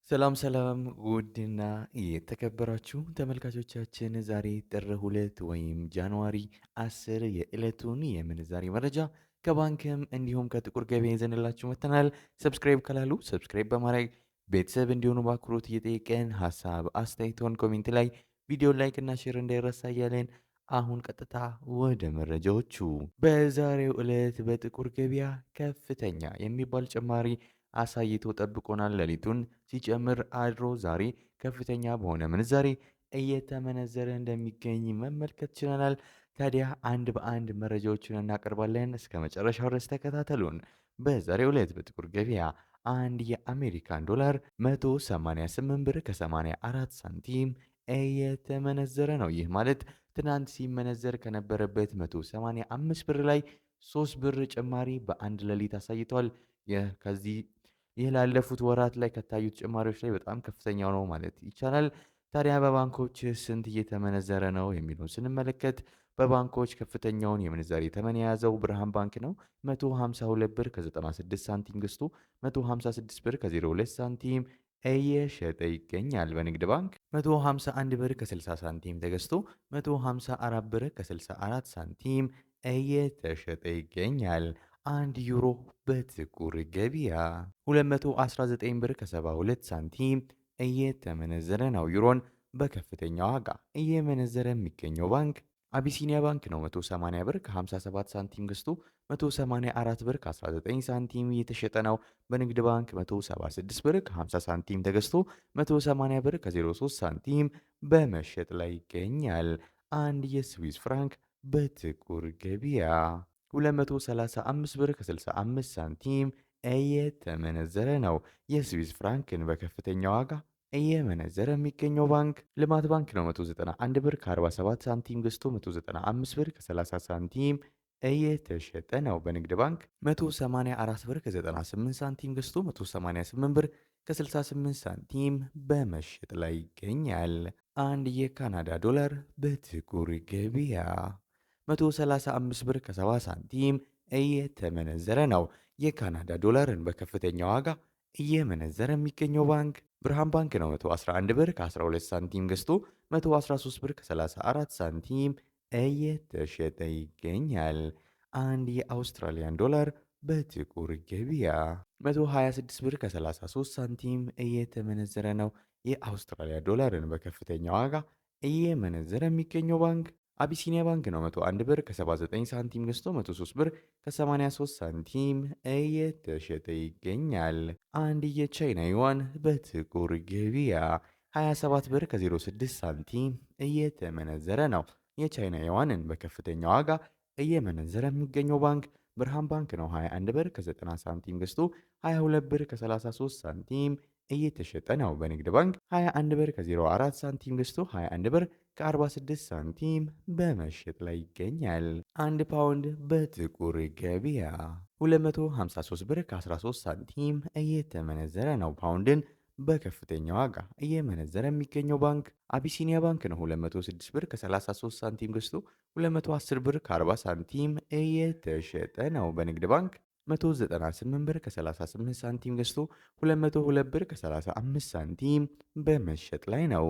ሰላም ሰላም ውድና የተከበራችሁ ተመልካቾቻችን ዛሬ ጥር 2 ወይም ጃንዋሪ 10 የዕለቱን የምንዛሬ መረጃ ከባንክም እንዲሁም ከጥቁር ገበያ ይዘንላችሁ መጥተናል። ሰብስክራይብ ካላሉ ሰብስክራይብ በማድረግ ቤተሰብ እንዲሆኑ በአክብሮት እየጠየቀን ሀሳብ አስተያየቶን ኮሜንት ላይ ቪዲዮ ላይክ እና ሼር እንዳይረሳ እያለን አሁን ቀጥታ ወደ መረጃዎቹ። በዛሬው ዕለት በጥቁር ገበያ ከፍተኛ የሚባል ጭማሪ አሳይቶ ጠብቆናል። ሌሊቱን ሲጨምር አድሮ ዛሬ ከፍተኛ በሆነ ምንዛሬ እየተመነዘረ እንደሚገኝ መመልከት ችለናል። ታዲያ አንድ በአንድ መረጃዎችን እናቀርባለን። እስከ መጨረሻው ድረስ ተከታተሉን። በዛሬው ዕለት በጥቁር ገበያ አንድ የአሜሪካን ዶላር 188 ብር ከ84 ሳንቲም እየተመነዘረ ነው። ይህ ማለት ትናንት ሲመነዘር ከነበረበት 185 ብር ላይ 3 ብር ጭማሪ በአንድ ሌሊት አሳይቷል። ይህ ላለፉት ወራት ላይ ከታዩት ጭማሪዎች ላይ በጣም ከፍተኛው ነው ማለት ይቻላል። ታዲያ በባንኮች ስንት እየተመነዘረ ነው የሚለውን ስንመለከት በባንኮች ከፍተኛውን የምንዛሬ ተመን የያዘው ብርሃን ባንክ ነው። 152 ብር ከ96 ሳንቲም ገዝቶ 156 ብር ከ02 ሳንቲም እየሸጠ ይገኛል። በንግድ ባንክ 151 ብር ከ60 ሳንቲም ተገዝቶ 154 ብር ከ64 ሳንቲም እየተሸጠ ይገኛል። አንድ ዩሮ በጥቁር ገበያ 219 ብር ከ72 ሳንቲም እየተመነዘረ ነው። ዩሮን በከፍተኛ ዋጋ እየመነዘረ የሚገኘው ባንክ አቢሲኒያ ባንክ ነው። 180 ብር ከ57 ሳንቲም ገዝቶ 184 ብር ከ19 ሳንቲም እየተሸጠ ነው። በንግድ ባንክ 176 ብር ከ50 ሳንቲም ተገዝቶ 180 ብር ከ03 ሳንቲም በመሸጥ ላይ ይገኛል። አንድ የስዊስ ፍራንክ በጥቁር ገበያ 235 ብር ከ65 ሳንቲም እየተመነዘረ ነው። የስዊስ ፍራንክን በከፍተኛ ዋጋ እየመነዘረ የሚገኘው ባንክ ልማት ባንክ ነው። 191 ብር ከ47 ሳንቲም ገዝቶ 195 ብር ከ30 ሳንቲም እየተሸጠ ነው። በንግድ ባንክ 184 ብር ከ98 ሳንቲም ገዝቶ 188 ብር ከ68 ሳንቲም በመሸጥ ላይ ይገኛል። አንድ የካናዳ ዶላር በጥቁር ገበያ 135 ብር ከ70 ሳንቲም እየተመነዘረ ነው። የካናዳ ዶላርን በከፍተኛ ዋጋ እየመነዘረ የሚገኘው ባንክ ብርሃን ባንክ ነው። 111 ብር ከ12 ሳንቲም ገዝቶ 113 ብር ከ34 ሳንቲም እየተሸጠ ይገኛል። አንድ የአውስትራሊያን ዶላር በጥቁር ገበያ 126 ብር ከ33 ሳንቲም እየተመነዘረ ነው። የአውስትራሊያ ዶላርን በከፍተኛ ዋጋ እየመነዘረ የሚገኘው ባንክ አቢሲኒያ ባንክ ነው። 101 ብር ከ79 ሳንቲም ገዝቶ 103 ብር ከ83 ሳንቲም እየተሸጠ ይገኛል። አንድ የቻይና ዩዋን በጥቁር ገበያ 27 ብር ከ06 ሳንቲም እየተመነዘረ ነው። የቻይና ዩዋንን በከፍተኛ ዋጋ እየመነዘረ የሚገኘው ባንክ ብርሃን ባንክ ነው። 21 ብር ከ90 ሳንቲም ገዝቶ 22 ብር ከ33 ሳንቲም እየተሸጠ ነው። በንግድ ባንክ 21 ብር ከ04 ሳንቲም ገዝቶ 21 ብር ከ46 ሳንቲም በመሸጥ ላይ ይገኛል። አንድ ፓውንድ በጥቁር ገበያ 253 ብር ከ13 ሳንቲም እየተመነዘረ ነው። ፓውንድን በከፍተኛ ዋጋ እየመነዘረ የሚገኘው ባንክ አቢሲኒያ ባንክ ነው። 206 ብር ከ33 ሳንቲም ገዝቶ 210 ብር ከ40 ሳንቲም እየተሸጠ ነው። በንግድ ባንክ 198 ብር ከ38 ሳንቲም ገዝቶ 202 ብር ከ35 ሳንቲም በመሸጥ ላይ ነው።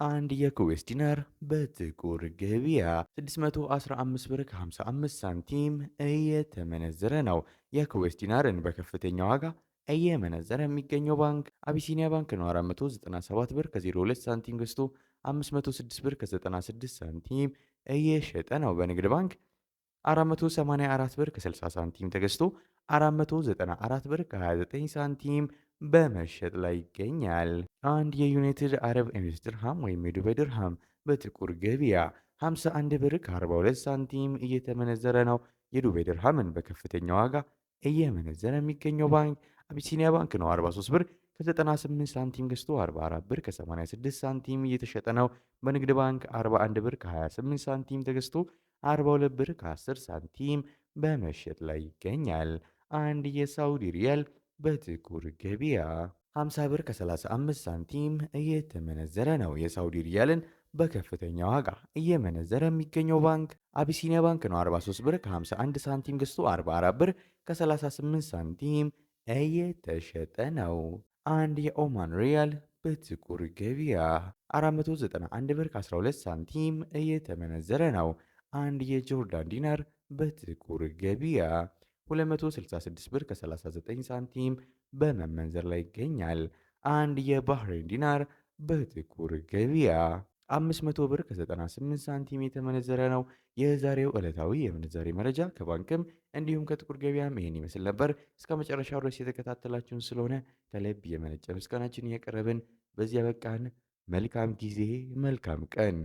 አንድ የኩዌስ ዲናር በጥቁር ገበያ 615 ብር ከ55 ሳንቲም እየተመነዘረ ነው። የኩዌስ ዲናርን በከፍተኛ ዋጋ እየመነዘረ የሚገኘው ባንክ አቢሲኒያ ባንክ ነው። 497 ብር ከ02 ሳንቲም ገዝቶ 506 ብር ከ96 ሳንቲም እየሸጠ ነው። በንግድ ባንክ 484 ብር ከ60 ሳንቲም ተገዝቶ 494 ብር ከ29 ሳንቲም በመሸጥ ላይ ይገኛል። አንድ የዩናይትድ አረብ ኤሚሬትስ ድርሃም ወይም የዱባይ ድርሃም በጥቁር ገበያ 51 ብር ከ42 ሳንቲም እየተመነዘረ ነው። የዱባይ ድርሃምን በከፍተኛ ዋጋ እየመነዘረ የሚገኘው ባንክ አቢሲኒያ ባንክ ነው። 43 ብር ከ98 ሳንቲም ገዝቶ 44 ብር ከ86 ሳንቲም እየተሸጠ ነው። በንግድ ባንክ 41 ብር ከ28 ሳንቲም ተገዝቶ 42 ብር ከ10 ሳንቲም በመሸጥ ላይ ይገኛል። አንድ የሳውዲ ሪያል በጥቁር ገበያ 50 ብር ከ35 ሳንቲም እየተመነዘረ ነው። የሳውዲ ሪያልን በከፍተኛ ዋጋ እየመነዘረ የሚገኘው ባንክ አቢሲኒያ ባንክ ነው። 43 ብር ከ51 ሳንቲም ገዝቶ 44 ብር ከ38 ሳንቲም እየተሸጠ ነው። አንድ የኦማን ሪያል በጥቁር ገበያ 491 ብር ከ12 ሳንቲም እየተመነዘረ ነው። አንድ የጆርዳን ዲናር በጥቁር ገበያ 266 ብር ከ39 ሳንቲም በመመንዘር ላይ ይገኛል። አንድ የባህሬን ዲናር በጥቁር ገበያ 500 ብር ከ98 ሳንቲም የተመነዘረ ነው። የዛሬው ዕለታዊ የምንዛሬ መረጃ ከባንክም እንዲሁም ከጥቁር ገበያም ይሄን ይመስል ነበር። እስከ መጨረሻው ድረስ የተከታተላችሁን ስለሆነ ከልብ የመነጨ ምስጋናችን እያቀረብን በዚያ በቃን። መልካም ጊዜ፣ መልካም ቀን